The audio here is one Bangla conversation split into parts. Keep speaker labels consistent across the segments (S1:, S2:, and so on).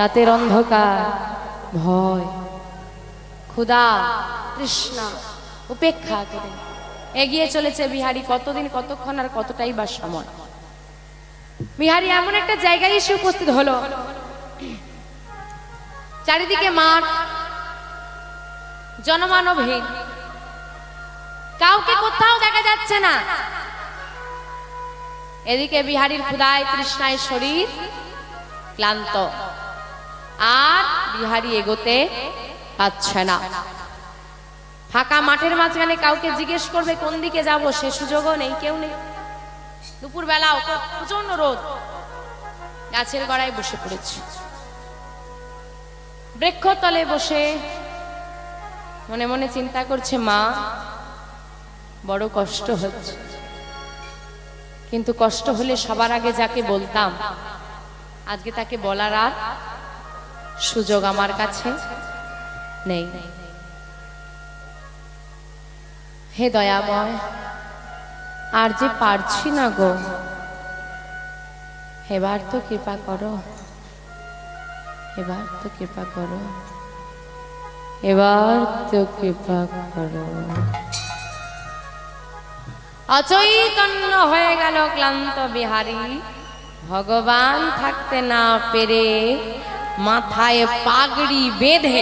S1: রাতের অন্ধকার, ভয়, ক্ষুধা, তৃষ্ণা উপেক্ষা করে এগিয়ে চলেছে বিহারী। কতদিন, কতক্ষণ আর কতটাই বা সময়। বিহারী এমন একটা জায়গায় এসে উপস্থিত হলো, চারিদিকে মাঠ, জনমানবহীন, কাউকে কোথাও দেখা যাচ্ছে না। এদিকে বিহারীর ক্ষুধায় তৃষ্ণায় শরীর ক্লান্ত, আর বিহারী এগোতে পারছে না। ফাঁকা মাঠের মাঝখানে কাউকে জিজ্ঞেস করবে কোন দিকে যাব, সে সুযোগও নেই, কেউ নেই। দুপুর বেলা প্রচন্ড রোদ, গাছের গোড়ায় বসে পড়েছে। বৃক্ষতলে বসে মনে মনে চিন্তা করছে, মা বড় কষ্ট হচ্ছে, কিন্তু কষ্ট হলে সবার আগে যাকে বলতাম আজকে তাকে বলার আর সুযোগ আমার কাছে নেই। হে দয়াময়, আর যে পারছি না গো, এবার তো কৃপা করো, এবার তো কৃপা করো, এবার তো কৃপা করো। অচৈতন্য হয়ে গেল ক্লান্ত বিহারী। ভগবান থাকতে না পেরে মাথায় পাগড়ি বেঁধে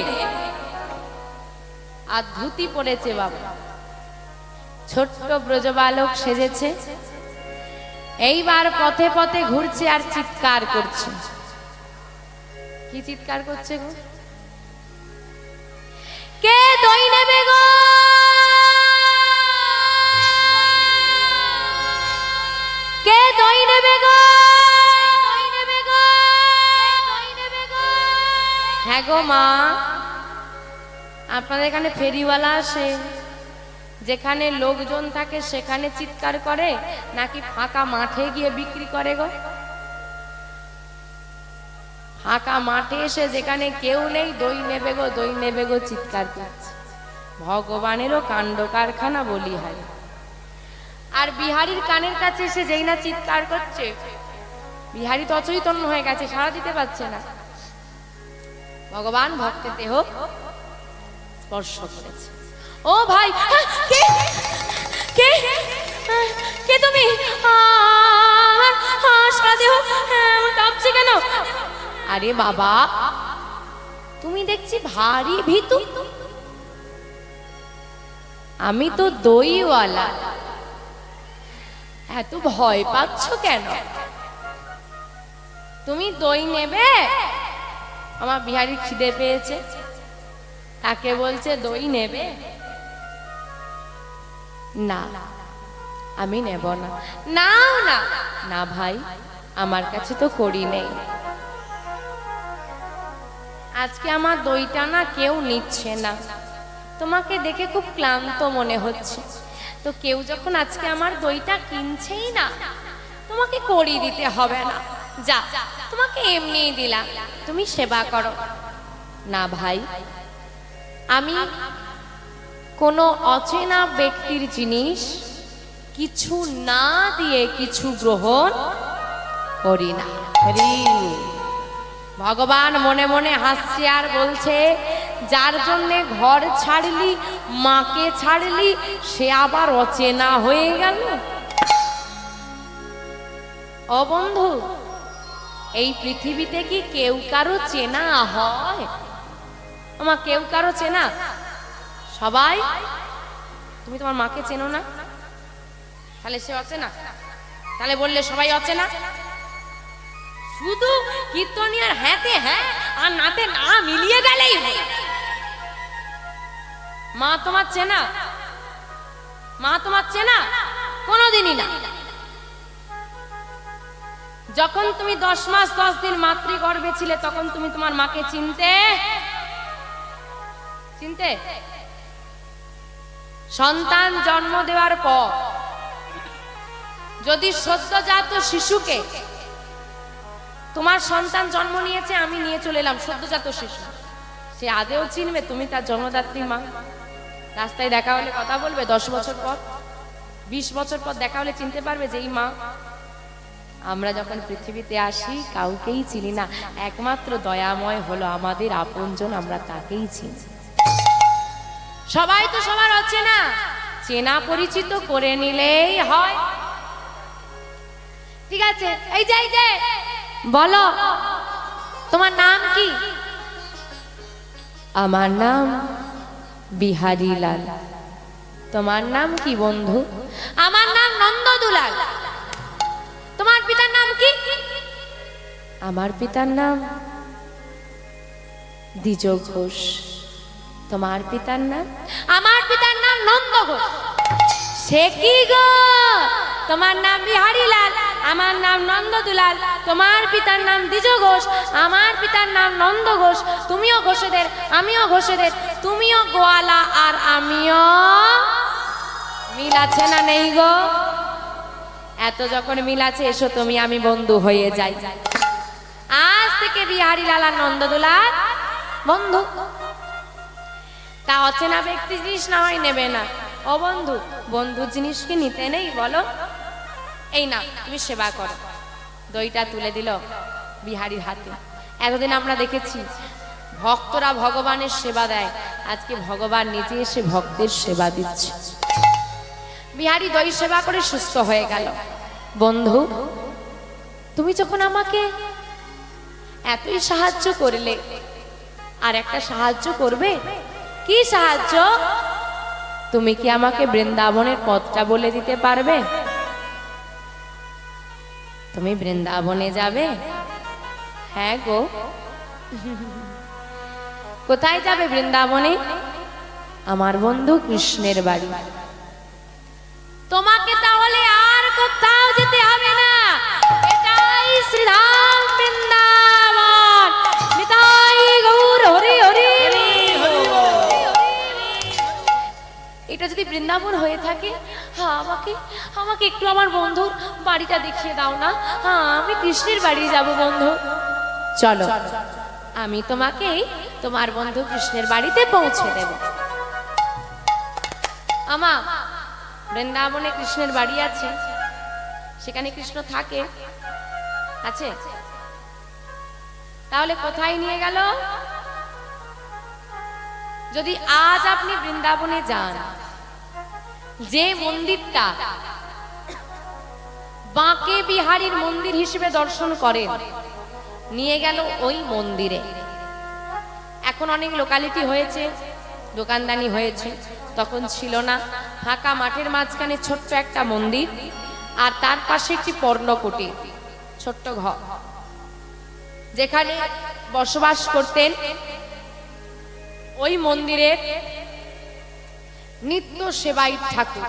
S1: আর ধুতি পড়েছে বাবা, ছোট্ট ব্রজবালক সেজেছে। এইবার পথে পথে ঘুরছে আর চিৎকার করছে। কি চিৎকার করছে গো? কে দই নেবে গো, কে দই নেবে গো, দই নেবে গো, দই নেবে গো। হ্যাঁ গো মা, আপনাদের এখানে ফেরিওয়ালা আসে, যেখানে লোকজন থাকে সেখানে চিৎকার করে, নাকি ফাঁকা মাঠে গিয়ে বিক্রি করে গো? ফাঁকা মাঠে এসে যেখানে কেউ নেই, দই নেবে গো, দই নেবে গো চিৎকার করছে। ভগবানেরও কাণ্ড কারখানা বলি হয়। আর বিহারীর কানের কাছে এসে যেই না চিৎকার করছে, বিহারী তো অচৈতন্য হয়ে গেছে, সাড়া দিতে পারছে না। ভগবান ভক্তের দেহ স্পর্শ করেছে। ও ভাই, কে কে কে তুমি? সারা দেহ কাঁপছে কেন? আরে বাবা, তুমি দেখছি ভারী ভীতু। আমি তো দইওয়ালা, এত ভয় পাচ্ছ কেন? তুমি দই নেবে? আমার বিহারী খিদে পেয়েছে, তাকে বলছে দই নেবে। না, আমি নেব না। নাও না। না ভাই, আমার কাছে তো কড়ি নেই, আজকে আমার দইটা না কেউ নিচ্ছে না। তোমাকে দেখে খুব ক্লান্ত মনে হচ্ছে, তো কেউ যখন আজকে আমার দইটা কিনছেই না, তোমাকে কড়ি দিতে হবে না। যা, তোমাকে এমনিই দিলাম, তুমি সেবা করো। না ভাই, আমি কোনো অচেনা ব্যক্তির জিনিস কিছু না দিয়ে কিছু গ্রহণ করি না। ভগবান মনে মনে হাসছে আর বলছে, যার জন্য ঘর ছাড়লি, মাকে ছাড়লি, সে আবার অচেনা হয়ে গেল। ও বন্ধু, এই পৃথিবীতে কি কেউ কারো চেনা হয়? আমার কেউ কারো চেনা? সবাই? তুমি তোমার মাকে চেনো না, তাহলে সে অচেনা? তাহলে বললে সবাই অচেনা? শুধু কীর্তনিয়ার হ্যাঁতে হ্যাঁ আর নাতে না মিলিয়ে গেলেই হয়। মা তোমার চেনা? মা তোমার চেনা? কোনোদিনই না। যখন তুমি 10 মাস 10 দিন মাতৃগর্ভে ছিলে, তখন তুমি তোমার মাকে চিনতে? চিনতে? সন্তান জন্ম দেওয়ার পর যদি সদ্যজাত শিশুকে, তোমার সন্তান জন্ম নিয়েছে, আমি নিয়ে চলে এলাম সদ্যজাত শিশু, সে আদেও চিনবে তুমি তার জন্মদাত্রী মা? রাস্তায় দেখা হলে কথা বলবে? 10 বছর পর, 20 বছর পর দেখা হলে চিনতে পারবে যে এই মা? আমরা যখন পৃথিবীতে আসি কাউকেই চিনি না, একমাত্র দয়াময় হলো আমাদের আপনজন, আমরা তাকেই চিনি। সবাই তো সবার অচেনা, চেনা পরিচিত করে নিলেই হয়। ঠিক আছে, এই যে বলো তোমার নাম কি? আমার নাম বিহারী লাল। তোমার নাম কি বন্ধু? আমার নাম নন্দদুলাল। তোমার পিতার নাম কি? আমার পিতার নাম দ্বিজ ঘোষ। তোমার পিতার নাম? আমার পিতার নাম নন্দ ঘোষ। সে কি গো, তোমার নাম বিহারী লাল, আমার নাম নন্দদুলাল, তোমার পিতার নাম দ্বিজ ঘোষ, আমার পিতার নাম নন্দ ঘোষ। তুমিও ঘোষেদের, আমিও ঘোষেদের, তুমিও গোয়ালা আর আমিও। মিল আছে না নেই গো? এত যখন মিল আছে, এসো তুমি আমি বন্ধু হয়ে যাই। আজ থেকে বিহারী লাল আর নন্দদুলাল বন্ধু। তা অচেনা ব্যক্তি জিনিস না হয় নেবে না। ও বন্ধু, বন্ধু জিনিস কি নিতে নেই বলো? এই না, তুমি সেবা করো। দইটা তুলে দিল বিহারীর হাতে। এতদিন আমরা দেখেছি ভক্তরা ভগবানের সেবা দেয়, আজকে ভগবান নিজে এসে ভক্তের সেবা দিচ্ছে। বিহারী দই সেবা করে সুস্থ হয়ে গেল। বন্ধু, তুমি যখন আমাকে এতই সাহায্য করলে, আর একটা সাহায্য করবে। কি সাহায্য? তুমি কি আমাকে বৃন্দাবনের পথটা বলে দিতে পারবে? তুমি বৃন্দাবনে যাবে? হ্যাঁ গো। কোথায় যাবে বৃন্দাবনে? আমার বন্ধু কৃষ্ণের বাড়ি। তোমাকে তাহলে আর কোথাও যেতে হবে না, এটাই শ্রীধাম বৃন্দাবন। নিতাই গৌর হরি হরি। এটা যদি বৃন্দাবন হয়ে থাকে, হ্যাঁ আমাকে আমাকে একটু আমার বন্ধুর বাড়িটা দেখিয়ে দাও না। হ্যাঁ, আমি কৃষ্ণের বাড়ি যাব বন্ধু। চলো, আমি তোমাকে তোমার বন্ধু কৃষ্ণের বাড়িতে পৌঁছে দেব। আমা, বৃন্দাবনে কৃষ্ণের বাড়ি আছে, সেখানে কৃষ্ণ থাকে আছে? তাহলে কোথায় নিয়ে গেল? যদি আজ আপনি বৃন্দাবনে যান, যে মন্দিরটা বাঁকে বিহারীর মন্দির হিসেবে দর্শন করেন, নিয়ে গেল ওই মন্দিরে। এখন অনেক লোকালিটি হয়েছে, দোকানদানি হয়েছে, তখন ছিল না। ফাঁকা মাঠের মাঝখানে ছোট্ট একটা মন্দির, আর তার পাশে একটি পর্ণকুটির, ছোট্ট ঘর, যেখানে বসবাস করতেন ওই মন্দিরের নিত্য সেবায়িত ঠাকুর,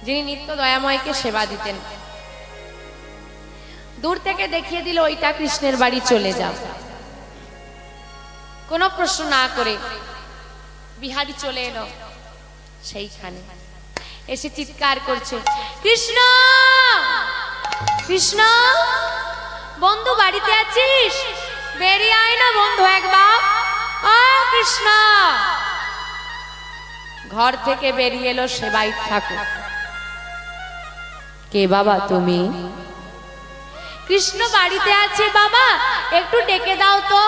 S1: যিনি নিত্য দয়াময়কে সেবা দিতেন। দূর থেকে দেখিয়ে দিল ওইটা কৃষ্ণের বাড়ি, চলে যাও। কোনো প্রশ্ন না করে বিহারী চলে এলো সেইখানে। এসে চিৎকার করছে, কৃষ্ণ কৃষ্ণ, বন্ধু বাড়িতে আছিস? বেরিয়ে আয় না বন্ধু একবার। ও কৃষ্ণ। ঘর থেকে বেরিয়ে এলো সেবায়িত ঠাকুর। কে বাবা তুমি? কৃষ্ণ বাড়িতে আছে বাবা, একটু ডেকে দাও তো।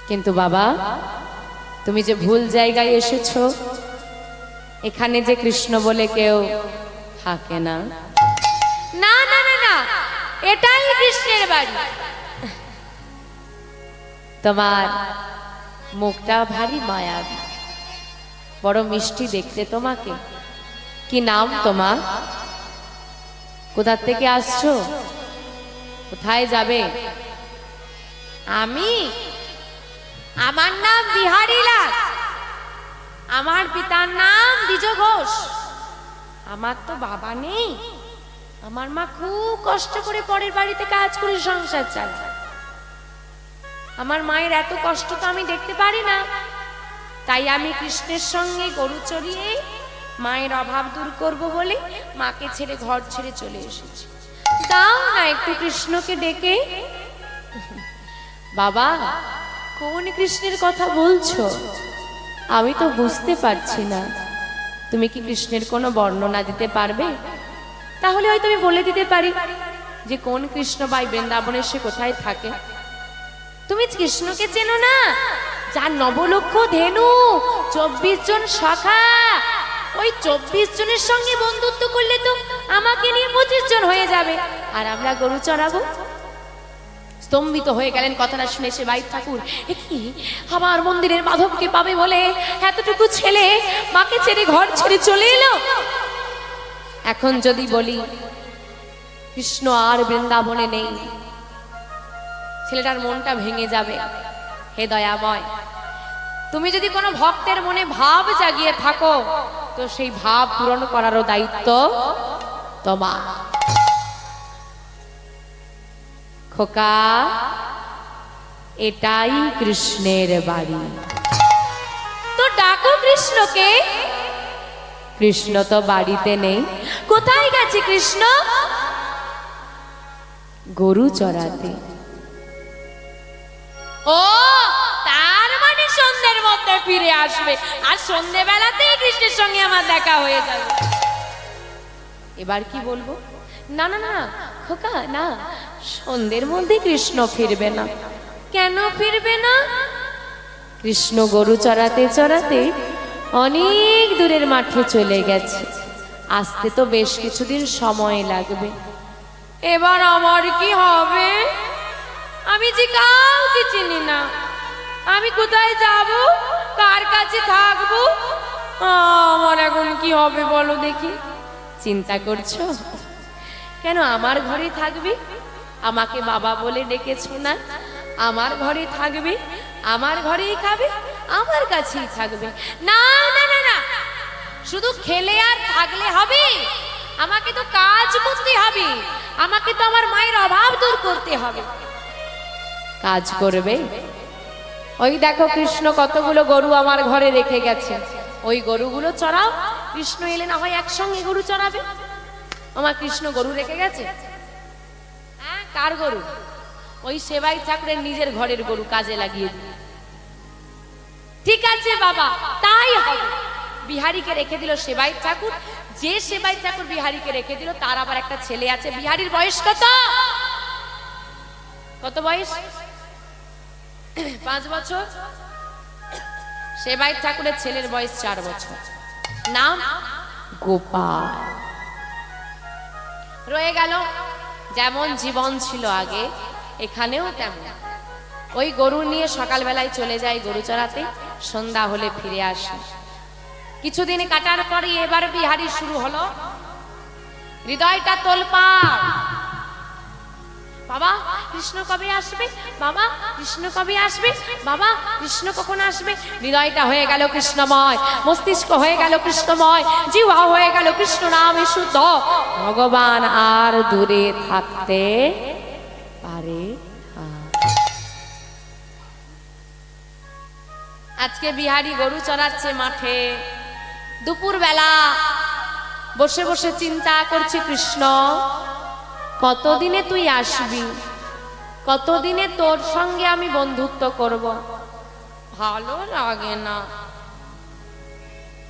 S1: কিন্তু বাবা, তুমি যে ভুল জায়গায় এসেছো, এখানে যে কৃষ্ণ বলে কেউ থাকে না। না না না না, এটাই কৃষ্ণের বাড়ি। তোমার মুখটা ভারী মায়াবী, বড় মিষ্টি দেখতে তোমাকে। কি নাম তোমার? কোথা থেকে আসছো? কোথায় যাবে? আমি, আমার নাম বিহারী লাল, আমার পিতার নাম দ্বিজ ঘোষ। আমার তো বাবা নেই, আমার মা খুব কষ্ট করে পরের বাড়িতে কাজ করে সংসার চালায়। আমার মায়ের এত কষ্ট তো আমি দেখতে পারি না, তাই আমি কৃষ্ণের সঙ্গে গরু চড়িয়ে মায়ের অভাব দূর করব বলে মাকে ছেড়ে ঘর ছেড়ে চলে এসেছি। দাও না একটু কৃষ্ণকে ডেকে। বাবা, কোন কৃষ্ণের কথা বলছো? আমি তো বুঝতে পারছি না। তুমি কি কৃষ্ণের কোনো বর্ণনা দিতে পারবে? তাহলে হয়তো আমি বলে দিতে পারি যে কোন কৃষ্ণ ভাই বৃন্দাবনে সে কোথায় থাকে। তুমি কৃষ্ণকে চেনো না? যার নবলক্ষ ধেনু, 24 জন সখা, ওই 24 জনের সঙ্গে বন্ধুত্ব করলে তো আমাকে নিয়ে 25 জন হয়ে যাবে, আর আমরা গরু চড়াবো। স্তম্ভিত হয়ে গেলেন কথাটা শুনে সে ভাই ঠাকুর। কি আমার মন্দিরের মাধবকে পাবে বলে এতটুকু ছেলে মাকে ছেড়ে ঘর ছেড়ে চলে এলো। এখন যদি বলি কৃষ্ণ আর বৃন্দাবনে নেই, ছেলেটার মনটা ভেঙে যাবে। হে দয়াময়, তুমি যদি কোনো ভক্তের মনে ভাব জাগিয়ে থাকো তো সেই ভাব পূরণ করারও দায়িত্ব তোমার। খোকা, এটাই কৃষ্ণের বাড়ি, তো ডাকো কৃষ্ণকে। কৃষ্ণ তো বাড়িতে নেই। কোথায় গেছে কৃষ্ণ? গরু চড়াতে। ও, তার মানে সন্ধ্যের মধ্যে ফিরে আসবে, আর সন্ধ্যেবেলাতেই কৃষ্ণের সঙ্গে আমার দেখা হয়ে যাবে। এবার কি বলবো? না না না খোকা, না, সন্ধ্যের মধ্যে কৃষ্ণ ফিরবে না। কেন ফিরবে না? কৃষ্ণ গরু চড়াতে চড়াতে অনেক দূরের মাঠে চলে গেছে, আসতে তো বেশ কিছুদিন সময় লাগবে। এবার আমার কি হবে? আমি যে কাউকে চিনি না, আমি কোথায় যাব, কার কাছে থাকবো? আমার এখন কি হবে বলো দেখি। চিন্তা করছো কেন? আমার ঘরে থাকবি, আমাকে বাবা বলে ডেকেছো না? আমার ঘরে থাকবি, আমার ঘরেই খাবে, আমার কাছেই থাকবে। না না না না, শুধু খেলে আর থাকলে হবে? আমাকে তো কাজ করতে হবে, আমাকে তো আমার মায়ের অভাব দূর করতে হবে। কাজ করবে? ওই দেখো কৃষ্ণ কতগুলো গরু আমার ঘরে রেখে গেছে, ওই গরুগুলো চড়াও। কৃষ্ণ এলে না হয় একসঙ্গে গরু চড়াবে। আমার কৃষ্ণ গরু রেখে গেছে। হ্যাঁ, কার গরু? ওই সেবাই ঠাকুরের নিজের ঘরের গরু, কাজে লাগিয়ে দিল। ঠিক আছে বাবা, তাই হবে। বিহারীকে রেখে দিল সেবাই ঠাকুর। যে সেবাই ঠাকুর বিহারীকে রেখে দিল তার আবার একটা ছেলে আছে। বিহারীর বয়স কত? কত বয়স? 5 বছর। সেবাই ঠাকুরের ছেলের বয়স 4 বছর। নাম গোপাল। রয়ে গেল যেমন জীবন ছিল আগে, এখানেও তেমন। ওই গরু নিয়ে সকালবেলায় চলে যায় গরু চড়াতে, সন্ধ্যা হলে ফিরে আসে। কিছুদিন কাটার পরে এবার বিহারী শুরু হলো, হৃদয়টা তোলপাড়। বাবা কৃষ্ণ কবে আসবে, বাবা কৃষ্ণ কবে আসবে, বাবা কৃষ্ণ কখন আসবে। হৃদয়টা হয়ে গেল কৃষ্ণময়, মস্তিষ্ক হয়ে গেল কৃষ্ণময়, জিহ্বা হয়ে গেল কৃষ্ণ নামে শুদ্ধ। ভগবান আর দূরে থাকতে পারে। আজকে বিহারী গরু চড়াচ্ছে মাঠে। দুপুর বেলা বসে বসে চিন্তা করছে, কৃষ্ণ কতদিনে তুই আসবি, কতদিনে তোর সঙ্গে আমি বন্ধুত্ব করব। ভালো লাগে না।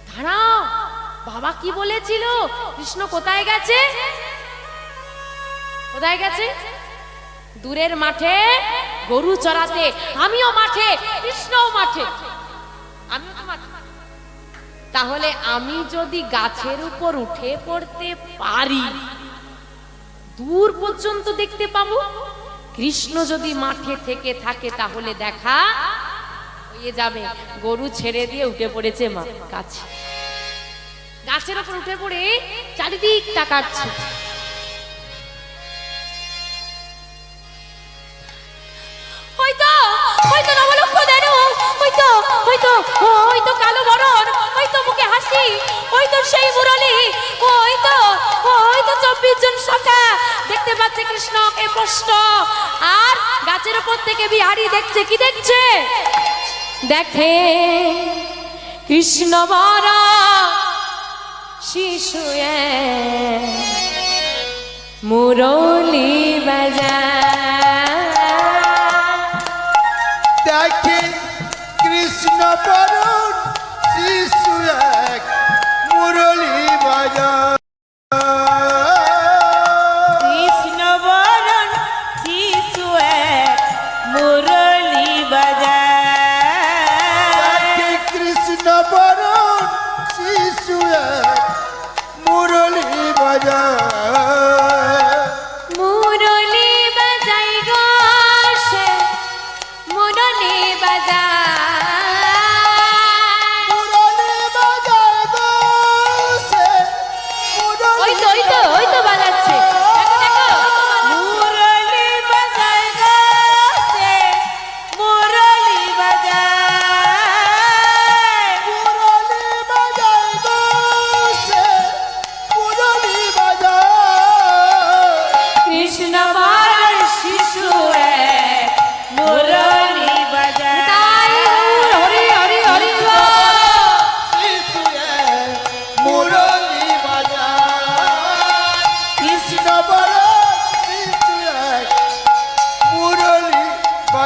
S1: দাঁড়াও, বাবা কি বলেছিল? কৃষ্ণ কোথায় গেছে? কোথায় গেছে? দূরের মাঠে গরু চড়াতে। আমিও মাঠে, কৃষ্ণও মাঠে, আমিও তো মাঠে। তাহলে আমি যদি গাছের উপর উঠে পড়তে পারি, দূর পর্যন্ত দেখতে পাবো। কৃষ্ণ যদি মাঠে থেকে থাকে তাহলে দেখা হয়ে যাবে। গরু ছেড়ে দিয়ে উঠে পড়েছে মা গাছে, গাছের উপর উঠে পড়ে চারিদিক তাকাচ্ছে। হয়তো হয়তো নবলক্ষ দেনু, হয়তো হয়তো হয়তো কালো বরণ, হয়তো মুখে হাসি, হয়তো সেই মুরলী, হয়তো হয়তো 24 জন সখা দেখতে পাচ্ছে কৃষ্ণকে স্পষ্ট। আর গাছের উপর থেকে বিহারী দেখছে, কি দেখছে? দেখে কৃষ্ণ বর শিশু মুরলী বাজায়।
S2: দেখে কৃষ্ণ বর শিশু এক মুরলী বাজায়।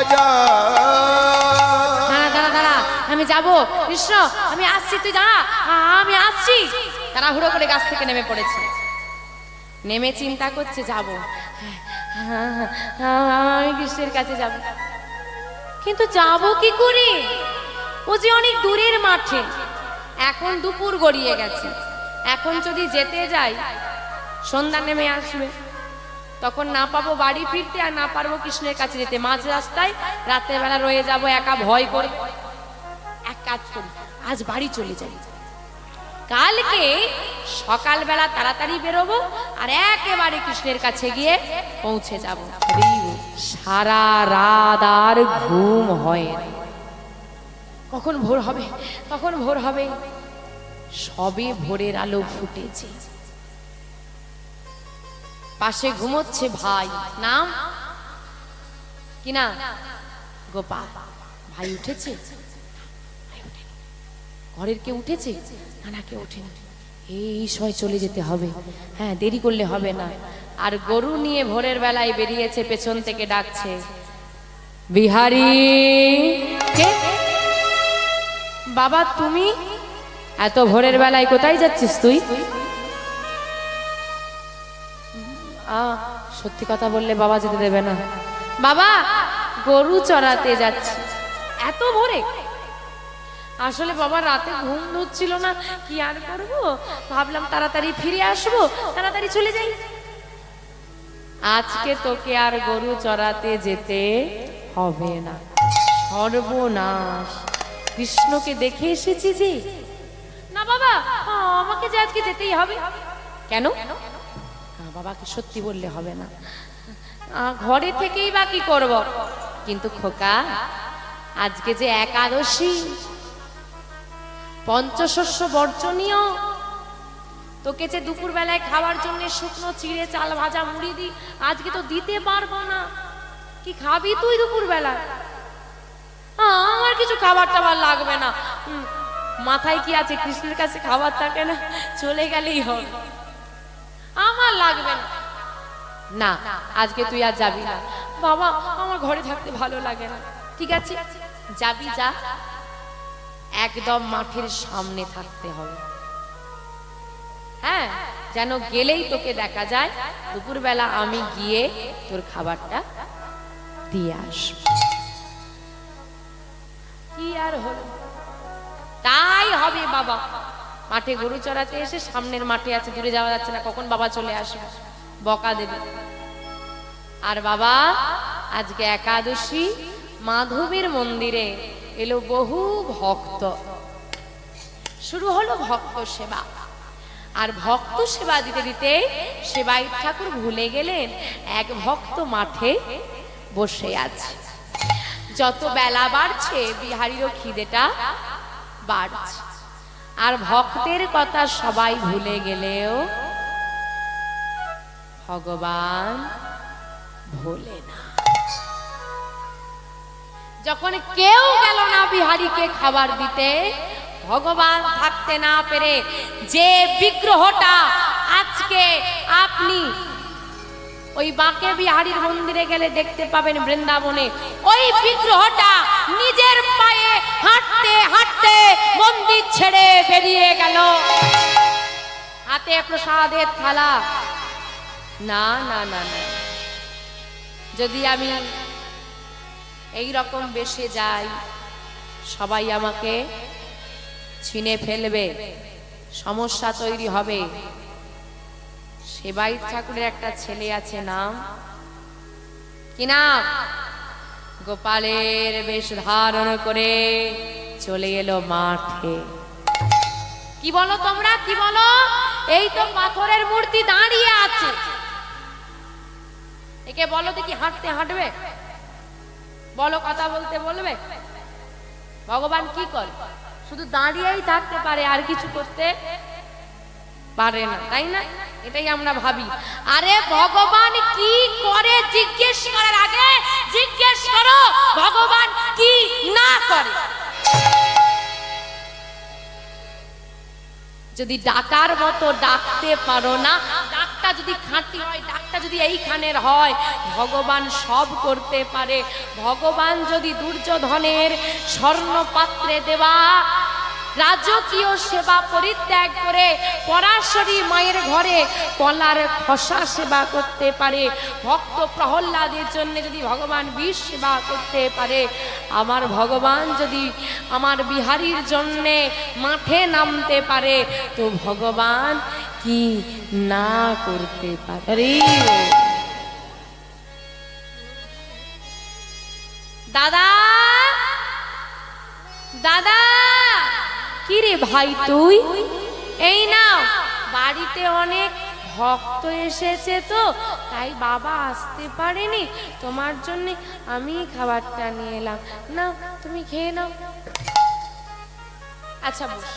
S2: বাজার।
S1: দাঁড়া দাঁড়া, আমি যাব কৃষ্ণ, আমি আসছি, তুই দাঁড়া, আমি আসছি। তারা হুড়ো করে গাছ থেকে নেমে পড়েছে। নেমে চিন্তা করছে যাব, আমি কৃষ্ণের কাছে যাব, কিন্তু যাব কি করে? ও যে অনেক দূরের মাঠে, এখন দুপুর গড়িয়ে গেছে, এখন যদি যেতে যাই সন্ধ্যা নেমে আসবে, তখন না পাবো বাড়ি ফিরতে, আর না পারবো কৃষ্ণের কাছে যেতে। মাঝ রাস্তায় রাতের বেলা রয়ে যাব একা ভয় করে। এক কাজ করি, আজ বাড়ি চলে যাই, কালকে সকালবেলা তাড়াতাড়ি বেরোবো আর একেবারে কৃষ্ণের কাছে গিয়ে পৌঁছে যাব। সারা রাত আর ঘুম হয় না। কখন ভোর হবে, কখন ভোর হবে? সবে ভোরের আলো ফুটেছে। পাশে ঘুমোচ্ছে ভাই, নাম কি না? গোপাল। ভাই উঠেছে? ঘরের কেউ উঠেছে? না, কেউ ওঠেনি। এই সময় চলে যেতে হবে, হ্যাঁ, দেরি করলে হবে না। আর গরু নিয়ে ভোরের বেলায় বেরিয়েছে, পেছন থেকে ডাকছে, বিহারী। কে? বাবা তুমি এত ভোরের বেলায় কোথায় যাচ্ছিস তুই? সত্যি কথা বললে বাবা যেতে দেবে না। বাবা গরু চড়াতে যাচ্ছি। এত ভোরে? আসলে বাবা রাতে ঘুম ধরছিল না, কি আর করব, ভাবলাম তাড়াতাড়ি ফিরে আসবো, তাড়াতাড়ি চলে যাই। আজকে তোকে আর গরু চড়াতে যেতে হবে না। সর্বনাশ, কৃষ্ণকে দেখে এসেছি যে। না বাবা, আমাকে যে আজকে যেতেই হবে। কেন? বাবাকে সত্যি বললে হবে না, ঘরে থেকেই বা কি করব? কিন্তু খোকা, আজকে যে একাদশী, পঞ্চশস্য বর্জনীয়, তোকে যে দুপুর বেলায় খাওয়ার জন্য শুকনো চিড়ে চাল ভাজা মুড়ি দি, আজকে তো দিতে পারবো না। কি খাবি তুই দুপুর বেলা? আমার কিছু খাবার টাবার লাগবে না। মাথায় কি আছে, কৃষ্ণের কাছে খাবার থাকে না, চলে গেলেই হবে, আমার লাগবে না। না, আজকে তুই আর যাবি না। বাবা আমার ঘরে থাকতে ভালো লাগে না। ঠিক আছে, যাবি যা, একদম মাঠের সামনে থাকতে হবে, হ্যাঁ, যেন গেলেই তোকে দেখা যায়। দুপুরবেলা আমি গিয়ে তোর খাবারটা দিয়ে আসব। কি আর হলো? তাই হবে বাবা। মাঠে গরু চড়াতে এসে সামনের মাঠে আছে, দূরে যাওয়া যাচ্ছে না, কখন বাবা চলে আসবে, বকা দেবে। আর বাবা আজকে একাদশী, মাধবের মন্দিরে এলো বহু ভক্ত, শুরু হলো ভক্ত সেবা। আর ভক্ত সেবা দিতে দিতে সেবায়িত ঠাকুর ভুলে গেলেন এক ভক্ত মাঠে বসে আছে। যত বেলা বাড়ছে বিহারীরও খিদেটা বাড়ছে, আর ভক্তের কথা সবাই ভুলে গেলেও ভগবান ভোলে না। যখন কেউ গেল না বিহারীকে খাবার দিতে, ভগবান থাকতে না পেরে যে বিগ্রহটা আজকে আপনি ওই বাঁকে বিহারীর মন্দিরে গেলে দেখতে পাবেন বৃন্দাবনে, ওই বিগ্রহটা নিজের পায়ে হাঁটতে হাঁটতে মন্দির ছেড়ে বেরিয়ে গেল, হাতে প্রসাদের থালা। না না না না, যদি আমি এই রকম বেশে যাই, সবাই আমাকে ছিনে ফেলবে, সমস্যা তৈরি হবে। সেবায়িত ঠাকুরের একটা ছেলে আছে, নাম কি নাম? গোপালের বেশ ধারণ করে চলে এলো মাঠে। কি বলো তোমরা, কি বলো? এই তো পাথরের মূর্তি দাঁড়িয়ে আছে, একে বলো দেখি হাঁটতে হাঁটবে, বলো কথা বলতে বলবে। ভগবান কি করে? শুধু দাঁড়িয়েই থাকতে পারে, আর কিছু করতে পারে না, তাই না? এটাই আমরা ভাবি। আরে ভগবান কি করে জিজ্ঞেস করার আগে জিজ্ঞেস করো ভগবান কি না করে। যদি ডাকার মতো ডাকতে পারো না, ডাকটা যদি খাঁটি হয়, ডাকটা যদি এইখানের হয়, ভগবান সব করতে পারে। ভগবান যদি দুর্যোধনের স্বর্ণ পাত্রে দেওয়া রাজকীয় সেবা পরিত্যাগ করে পরাশরী মায়ের ঘরে কলার খসা সেবা করতে পারে, ভক্ত প্রহ্লাদের জন্য যদি ভগবান বিষ সেবা করতে পারে, আমার ভগবান যদি আমার বিহারীর জন্যে মাঠে নামতে পারে, তো ভগবান কি না করতে পারে? দাদা, দাদা, কি রে ভাই তুই? এই নাও, বাড়িতে অনেক ভক্ত এসেছে তো তাই বাবা আসতে পারেনি, তোমার জন্য আমি খাবারটা নিয়ে এলাম, না তুমি খেয়ে নাও। আচ্ছা বস।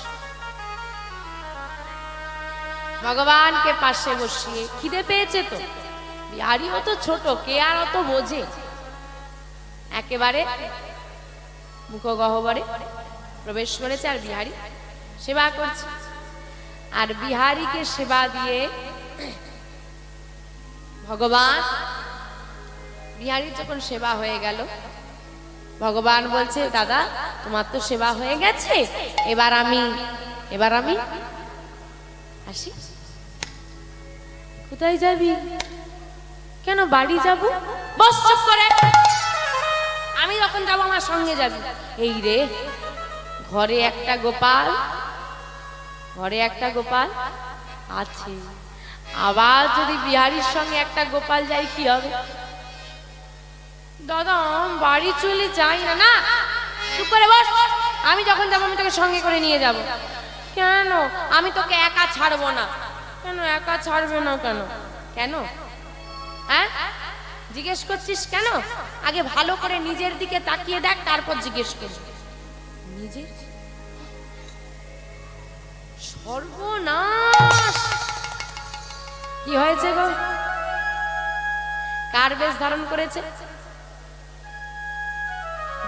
S1: ভগবানকে পাশে বসিয়ে, খিদে পেয়েছে তো, বিহারিও তো ছোট, কে আর অত বোঝে, একেবারে মুখ গহ্বরে প্রবেশ করেছে আর বিহারী সেবা করছে। আর বিহারীকে সেবা দিয়ে ভগবান, বিহারীর যখন সেবা হয়ে গেল, ভগবান বলছে দাদা তোমার তো সেবা হয়ে গেছে, এবার আমি আসি। কোথায় যাবি? কেন বাড়ি যাব? বস চুপ করে, আমি যখন যাবো আমার সঙ্গে যাবি। এই রে, ঘরে একটা গোপাল আছে, আবার যদি বিহারীর সঙ্গে একটা গোপাল যাই কি হবে? দাদা বাড়ি চলে যাই না। না চুপ করে বস, আমি যখন যাবো আমি তোকে সঙ্গে করে নিয়ে যাব। কেন? আমি তোকে একা ছাড়বো না। কেন একা ছাড়বে না? কেন কেন হ্যাঁ জিজ্ঞেস করছিস কেন? আগে ভালো করে নিজের দিকে তাকিয়ে দেখ, তারপর জিজ্ঞেস করিস। নিজের সর্বনাশ! কি হয়েছে গো? কার বেশ ধারণ করেছে?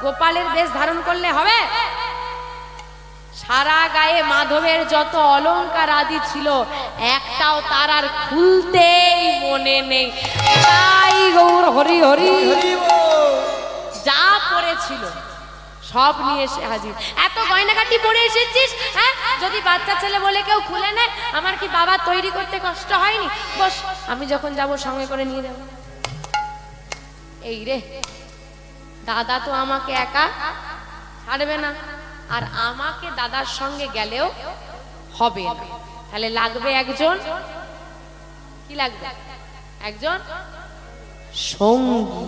S1: গোপালের বেশ ধারণ করলে হবে? সারা গায়ে মাধবের যত অলংকার আদি ছিল একটাও তার আর খুলতেই মনে নেই। তাই গৌর হরি হরি যা পড়েছিল সব নিয়ে এসে হাজির। এত গয়নাগাটি পরে এসেছিস, হ্যাঁ? যদি বাচ্চা ছেলে বলে কেউ খুলে নেয়, আমার কি বাবা তৈরি করতে কষ্ট হয়নি? বস, আমি যখন যাব সঙ্গে করে নিয়ে যাব। এই রে, দাদা তো আমাকে একা ছাড়বে না, আর আমাকে দাদার সঙ্গে গেলেও হবে না, তাহলে লাগবে একজন। কি লাগবে? একজন সঙ্গী।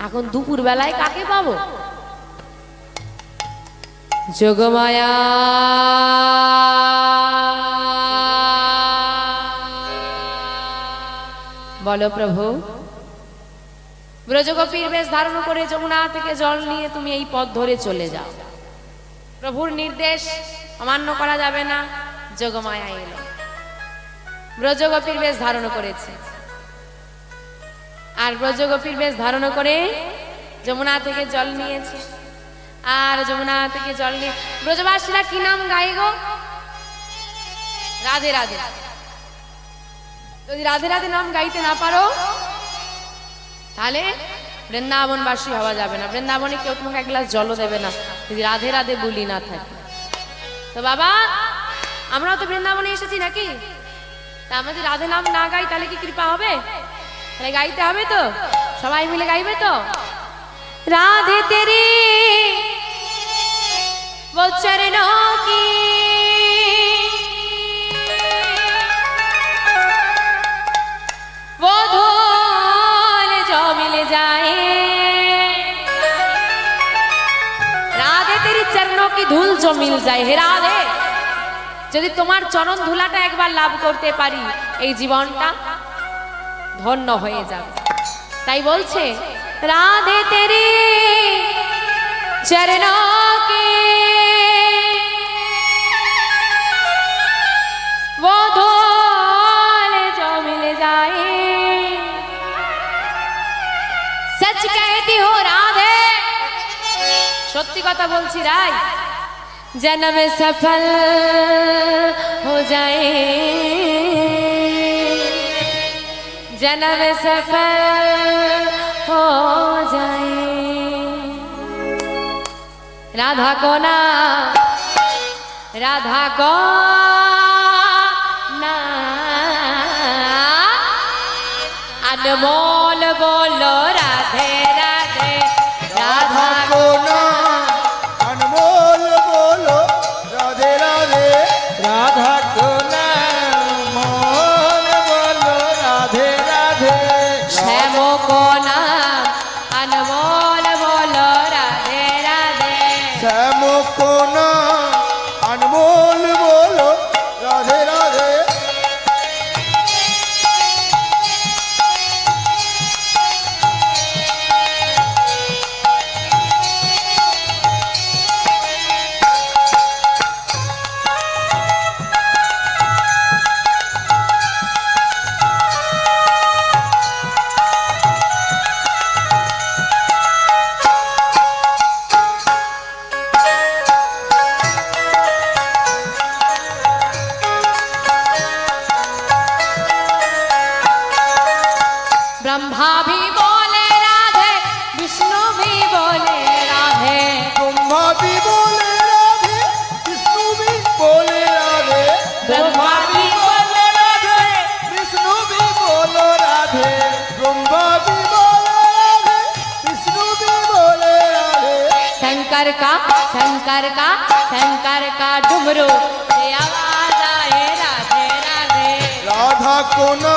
S1: এখন দুপুর বেলায় কাকে পাবো? যোগমায়া বলো প্রভু। ব্রজগোপীর বেশ ধারণ করে যমুনা থেকে জল নিয়ে তুমি এই পথ ধরে চলে যাও। প্রভুর নির্দেশ অমান্য করা যাবে না। যোগমায়া এলো, ব্রজগোপীর বেশ ধারণ করেছে, আর ব্রজগোপীর বেশ ধারণ করে যমুনা থেকে জল নিয়েছে। আর যমুনা থেকে জল নিয়ে ব্রজবাসীরা কি নাম গায় গো? রাধে রাধে। যদি রাধে রাধে নাম গাইতে না পারো তাহলে বৃন্দাবনবাসী হওয়া যাবে না। বৃন্দাবনে কেউ তোমাকে এক গ্লাস জলও দেবে না যদি রাধে রাধে বলি না থাকে। তো বাবা, আমরাও তো বৃন্দাবনে এসেছি নাকি? তা আমরা যদি রাধে নাম না গাই তাহলে কি কৃপা হবে? তাহলে গাইতে হবে তো, সবাই মিলে গাইবে তো। রাধে তেরি वो चरणों की वो धूल जो मिल जाए, राधे तेरी चरणों की धूल जो मिल जाए। हे राधे, যদি তোমার চরণ ধুলাটা একবার লাভ করতে পারি, এই জীবনটা ধন্য হয়ে যাবে। তাই বলছে রাধে তেরি চরণों की वो धूल जो मिल जाए, सच कहती हो राधे, সত্যি কথা বলছি রাই, जन्म सफल हो जाए। जन्म सफल हो जाए। राधा को ना, राधा को ना, अनमोल बोलो राधे राधे।
S2: राधा को ना अनमोल बोलो राधे राधे। राधा को ना मोल बोलो राधे राधे।
S1: श्याम को नाम अनमोल बोलो राधे राधे।
S2: श्याम को ना अनमोल बोलो राधे राधे।
S1: ब्रह्मा भी बोले राधे, विष्णु भी बोले राधे।
S2: ब्रह्मा भी बोले राधे, विष्णु भी बोले राधे।
S1: ब्रह्मा भी बोले राधे,
S2: विष्णु भी बोलो राधे। ब्रह्मा भी बोले राधे, विष्णु भी बोले राधे।
S1: शंकर का डुमरू से आवाज आए राधे राधे।
S2: राधा को ना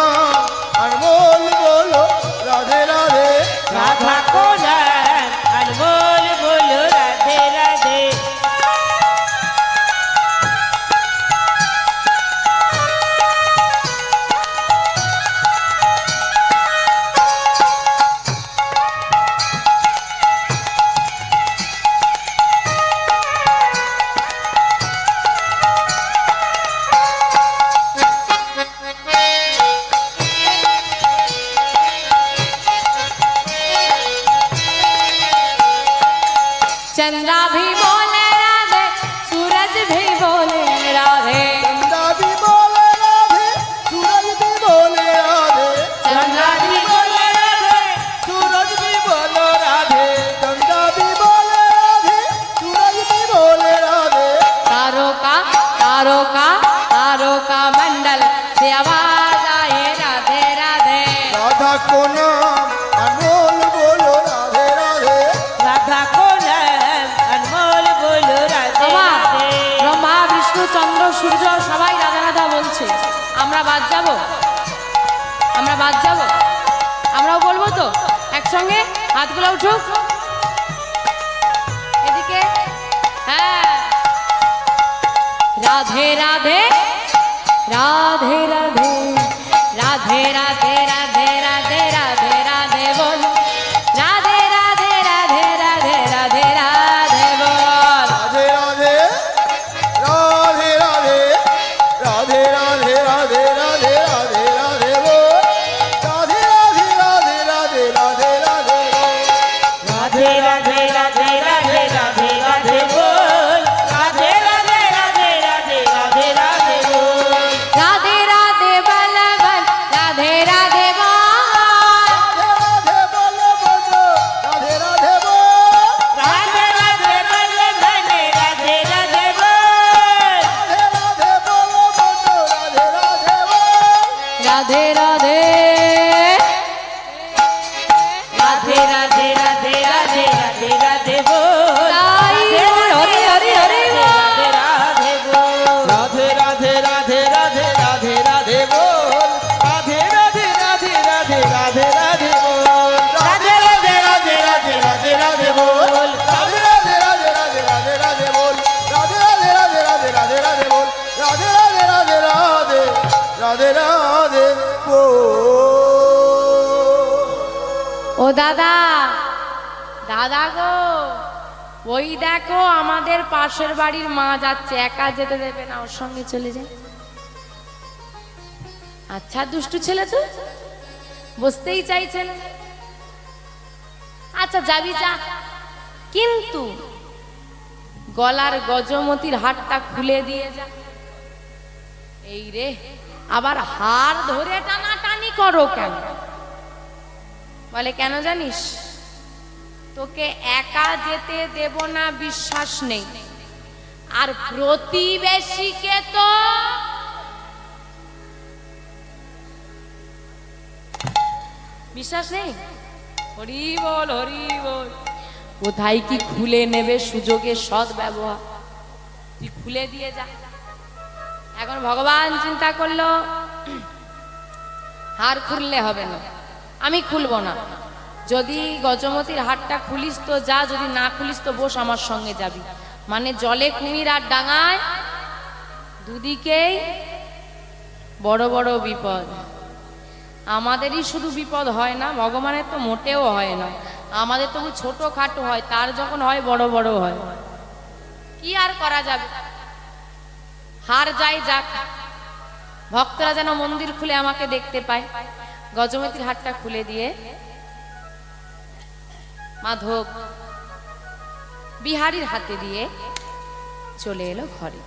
S2: अनमोल बोलो राधे राधे।
S3: राधा को ना अनमोल बोलो राधे राधे।
S1: चंद्रा भी बोले राधे, सूरज भी बोले राधे।
S2: चंदा भी बोले राधे, सूरज भी बोले राधे।
S1: चंद्रा भी बोले राधे,
S2: सूरज भी बोलो राधे। चंदा भी बोले राधे, सूरज भी बोले राधे।
S1: तारों का मंडल से आवाज आए राधे राधे।
S2: राधा को नाम अनमोल बोलो राधे राधे।
S3: राधा को ना अनमोल बोलो राधे
S1: বাবা,
S3: राधे।
S1: ব্রহ্মা বিষ্ণু চন্দ্র সূর্য সবাই রাধা রাধা বলছে, আমরা বাদ যাব? আমরাও বলবো তো একসঙ্গে? হাতগুলো উঠুক এদিকে। হ্যাঁ, রাধে রাধে রাধে রাধে রাধে রাধে রাধে রাধে রাধে রাধে বল। রাধে রাধে রাধে রাধে রাধে রাধে বল।
S2: राधे राधे राधे राधे राधे राधे राधे राधे राधे राधे बोल। राधे राधे राधे राधे राधे राधे बोल।
S3: राधे राधे राधे राधे राधे राधे बोल। राधे राधे राधे राधे राधे राधे बोल।
S1: राधे राधे बल बल राधे राधे बोल।
S2: राधे राधे बोलो बोलो राधे राधे बोल।
S3: राधे राधे बल्ले बल्ले राधे राधे बोल।
S2: राधे राधे बोलो बोलो राधे राधे बोल।
S1: राधे राधे
S3: राधे राधे राधे राधे राधे राधे बोल।
S1: ताई बोल, हरि हरि हरि बोल।
S3: राधे बोल।
S2: राधे राधे राधे राधे राधे राधे बोल। राधे राधे राधे राधे राधे राधे बोल। राधे राधे राधे राधे राधे राधे बोल। राधे राधे राधे राधे राधे राधे बोल। राधे राधे राधे राधे राधे राधे बोल। राधे राधे राधे राधे राधे राधे बोल।
S1: ও দাদা, দাদা গো, ওই দেখো আমাদের পাশের বাড়ির মা যাচ্ছে, একা যেতে দেবে না, ওর সঙ্গে চলে যায়। আচ্ছা দুষ্টু ছেলে তো, বসতেই চাইছে না। আচ্ছা যাবি যা, কিন্তু গলার গজমতির হারটা খুলে দিয়ে যা। এই রে, আবার হার ধরে টানাটানি করো কেন? বলে কেন জানিস, তোকে একা যেতে দেব না বিশ্বাস নেই, আর প্রতিবেশীকে তো বিশ্বাস নেই। হরি বল হরি বল। কোথায় কি খুলে নেবে সুযোগের সৎ ব্যবহার, তুই খুলে দিয়ে যা। এখন ভগবান চিন্তা করলো হার খুললে হবে না, আমি খুলবো না। যদি গজমতির হাটটা খুলিস তো যা, যদি না খুলিস তো বস আমার সঙ্গে যাবি। মানে জলে কুমির আর ডাঙায় দুদিকেই বড় বড় বিপদ। আমাদেরই শুধু বিপদ হয় না, ভগবানের তো মোটেও হয় না। আমাদের তবু ছোট খাটো হয়, তার যখন হয় বড় বড় হয়। কি আর করা যাবে, হার যাই যাক। ভক্তরা যেন মন্দির খুলে আমাকে দেখতে পায়। গজমতির হাটটা খুলে দিয়ে মাধব বিহারীর হাতে দিয়ে চলে এলো ঘরে।